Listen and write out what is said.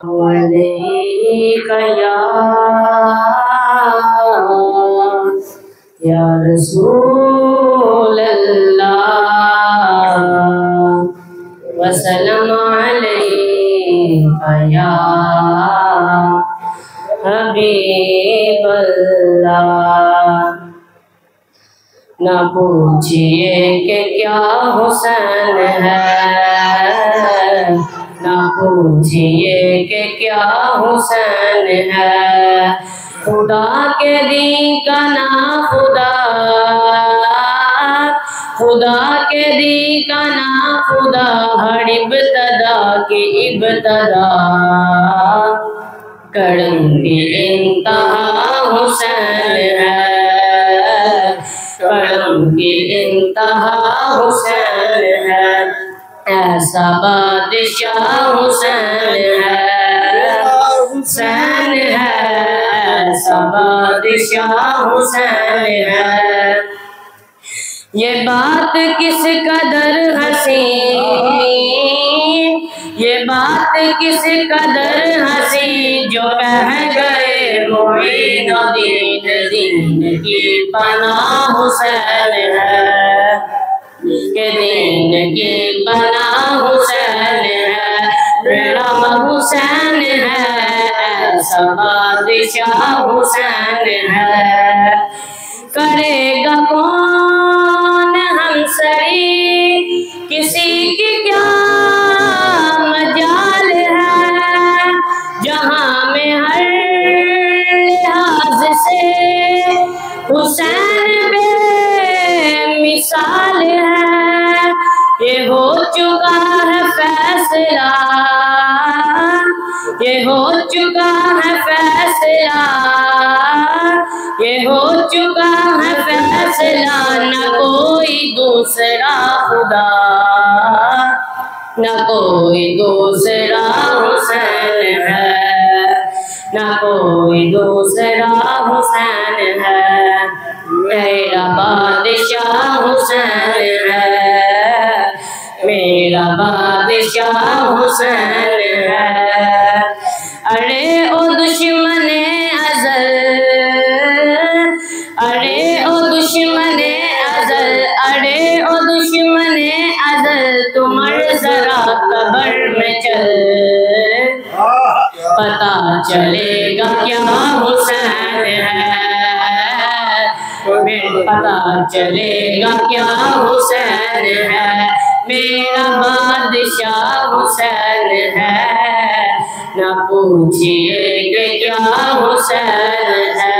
अलैका या रसूल अल्लाह वसल्लम अलैका या हबीब अल्लाह। न पूछिए कि क्या हुसैन है, न पूछिए कि क्या हुसैन है। खुदा के दी का ना खुदा, खुदा के दी का ना खुदा, हर इब्तदा की इब्तदा। करम की इंतहा हुसैन है, करम की इंतहा हुसैन है। ऐसा बादशाह हुसैन है, हुसैन है, ऐसा बादशाह हुसैन है। ये बात किस कदर हसीन, ये बात किस कदर हसीन, जो कह गए मोइनुद्दीन दीन की पनाह हुसैन है, के दीन की पनाह हुसैन है। मेरा हुसैन है, ऐसा बादशाह हुसैन है। करेगा कौन हम सरी, किसी की क्या मजाल है। जहां में हर लिहाज से हुसैन बेमिसाल है। ये हो चुका है फैसला, ये हो चुका है फैसला, ये हो चुका है फैसला। न कोई दूसरा खुदा, न कोई दूसरा हुसैन है, न कोई दूसरा हुसैन है। मेरा बादशाह हुसैन है, मेरा बादशाह हुसैन है। अरे ओ दुश्मने अज़ल, अरे ओ दुश्मने अज़ल, अरे ओ दुश्मने अज़ल, तुम जरा कब्र में चल, पता चलेगा क्या हुसैन है, पता चलेगा क्या हुसैन है। मेरा बादशाह हुसैन है, न पूछिए कि क्या हुसैन है।